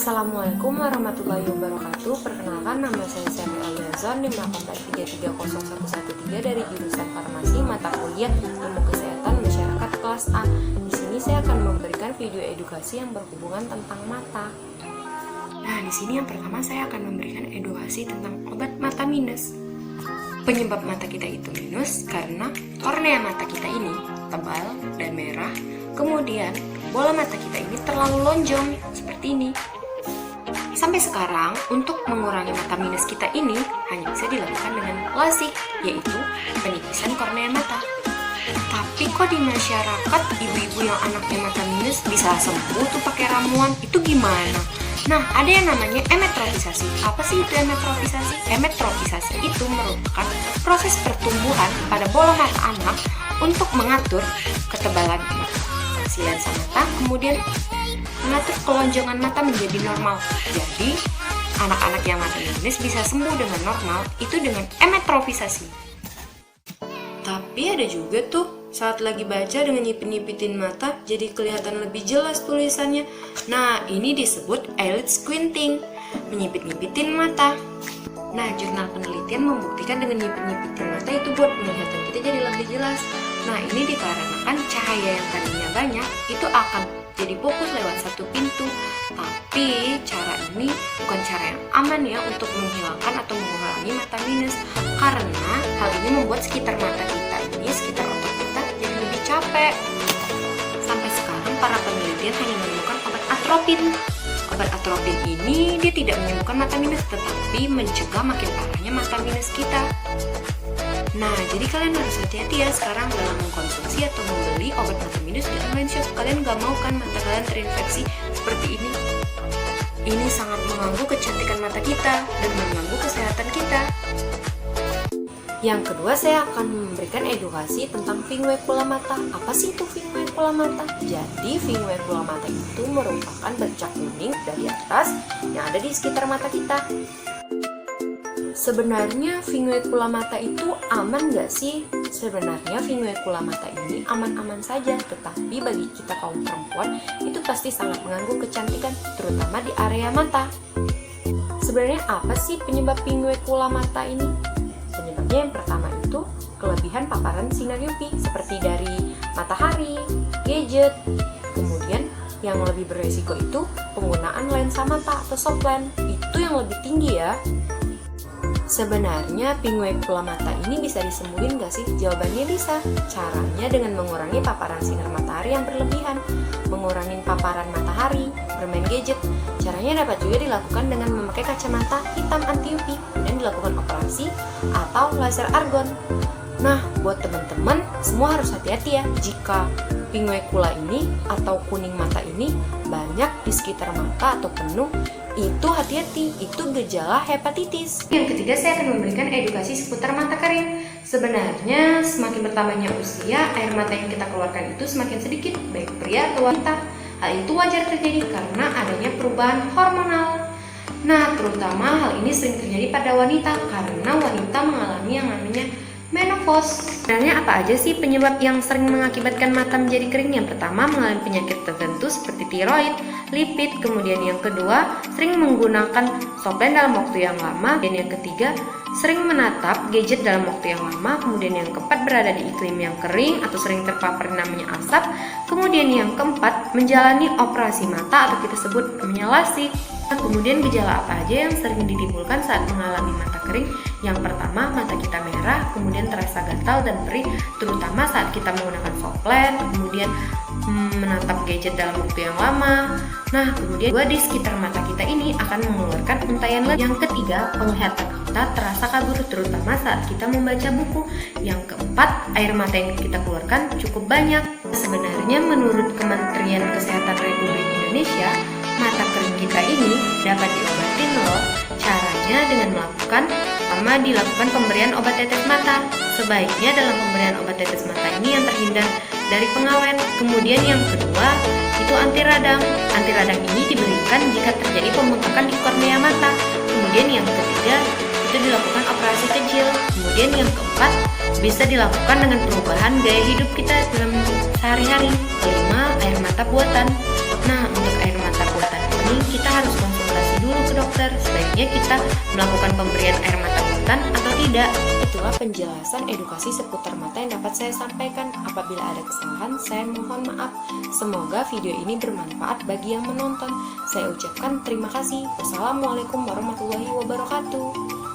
Assalamualaikum warahmatullahi wabarakatuh. Perkenalkan, nama saya Sandra Aliazon, NIM 183301113 dari jurusan Farmasi mata kuliah Ilmu Kesehatan Masyarakat kelas A. Di sini saya akan memberikan video edukasi yang berhubungan tentang mata. Nah, di sini yang pertama saya akan memberikan edukasi tentang obat mata minus. Penyebab mata kita itu minus karena kornea mata kita ini tebal dan merah. Kemudian bola mata kita ini terlalu lonjong seperti ini. Sampai sekarang, untuk mengurangi mata minus kita ini hanya bisa dilakukan dengan LASIK, yaitu penipisan kornea mata. Tapi kok di masyarakat ibu-ibu yang anaknya mata minus bisa sembuh tuh pakai ramuan, itu gimana? Nah, ada yang namanya emetropisasi. Apa sih itu emetropisasi? Emetropisasi itu merupakan proses pertumbuhan pada bola mata anak untuk mengatur ketebalan si lensa mata, kemudian mengatur kelonjongan mata menjadi normal. Jadi, anak-anak yang mata minus bisa sembuh dengan normal itu dengan emetropisasi. Tapi ada juga tuh saat lagi baca dengan nyipit-nyipitin mata jadi kelihatan lebih jelas tulisannya. Nah, ini disebut eyelid squinting, menyipit-nyipitin mata. Nah, jurnal penelitian membuktikan dengan nyipit-nyipitin mata itu buat penglihatan kita jadi lebih jelas. Nah, ini dikarenakan cahaya yang tadinya banyak itu akan jadi fokus lewat satu pintu. Tapi cara ini bukan cara yang aman ya untuk menghilangkan atau mengurangi mata minus, karena hal ini membuat sekitar mata kita ini, sekitar otot kita jadi lebih capek. Sampai sekarang para penelitian hanya menemukan obat atropin. Obat atropin ini dia tidak menyembuhkan mata minus, tetapi mencegah makin parahnya mata minus kita. Nah, jadi kalian harus hati-hati ya sekarang dalam mengkonsumsi atau membeli obat mata minus di online shop. Kalian gak mau kan mata kalian terinfeksi seperti ini? Ini sangat mengganggu kecantikan mata kita dan mengganggu kesehatan kita. Yang kedua, saya akan memberikan edukasi tentang vinguecula mata. Apa sih itu vinguecula mata? Jadi, vinguecula mata itu merupakan bercak kuning dari atas yang ada di sekitar mata kita. Sebenarnya vinguecula mata itu aman gak sih? Sebenarnya vinguecula mata ini aman-aman saja, tetapi bagi kita kaum perempuan itu pasti sangat mengganggu kecantikan, terutama di area mata. Sebenarnya apa sih penyebab vinguecula mata ini? Penyebabnya yang pertama itu kelebihan paparan sinar UV seperti dari matahari, gadget. Kemudian yang lebih beresiko itu penggunaan lensa mata atau soft lens. Itu yang lebih tinggi ya. Sebenarnya vinguecula mata ini bisa disembuhin gak sih? Jawabannya bisa. Caranya dengan mengurangi paparan sinar matahari yang berlebihan, mengurangi paparan matahari, bermain gadget. Caranya dapat juga dilakukan dengan memakai kacamata hitam anti UV dan dilakukan operasi atau laser argon. Nah, buat teman-teman semua harus hati-hati ya jika vinguecula ini atau kuning mata ini banyak di sekitar mata atau penuh. Itu hati-hati, itu gejala hepatitis. Yang ketiga, saya akan memberikan edukasi seputar mata kering. Sebenarnya semakin bertambahnya usia, air mata yang kita keluarkan itu semakin sedikit, baik pria atau wanita. Hal itu wajar terjadi karena adanya perubahan hormonal. Nah, terutama hal ini sering terjadi pada wanita karena wanita mengalami yang namanya menopause. Sebenarnya apa aja sih penyebab yang sering mengakibatkan mata menjadi kering? Yang pertama, mengalami penyakit tertentu seperti tiroid, lipid. Kemudian yang kedua, sering menggunakan softlen dalam waktu yang lama. Dan yang ketiga, sering menatap gadget dalam waktu yang lama. Kemudian yang keempat, berada di iklim yang kering atau sering terpapar namanya asap. Kemudian yang keempat, menjalani operasi mata atau kita sebut namanya LASIK. Kemudian gejala apa aja yang sering ditimbulkan saat mengalami mata kering? Yang pertama, mata kita merah, kemudian terasa gatal dan perih, terutama saat kita menggunakan softlen, kemudian menatap gadget dalam waktu yang lama. Nah, kemudian di sekitar mata kita ini akan mengeluarkan untayan lagi. Yang ketiga, penglihatan kita terasa kabur, terutama saat kita membaca buku. Yang keempat, air mata yang kita keluarkan cukup banyak. Sebenarnya menurut Kementerian Kesehatan Republik Indonesia, mata kering kita ini dapat diobatin loh. Caranya dengan dilakukan pemberian obat tetes mata. Sebaiknya dalam pemberian obat tetes mata ini yang terhindar dari pengawet. Kemudian yang kedua itu anti radang. Anti radang ini diberikan jika terjadi pembengkakan di kornea mata. Kemudian yang ketiga itu dilakukan operasi kecil. Kemudian yang keempat bisa dilakukan dengan perubahan gaya hidup kita dalam sehari-hari. Kelima, air mata buatan. Nah, untuk air mata buatan ini kita harus konsumsi dulu ke dokter, sebaiknya kita melakukan pemberian air mata buatan atau tidak. Itulah penjelasan edukasi seputar mata yang dapat saya sampaikan. Apabila ada kesalahan, saya mohon maaf. Semoga video ini bermanfaat bagi yang menonton. Saya ucapkan terima kasih. Wassalamualaikum warahmatullahi wabarakatuh.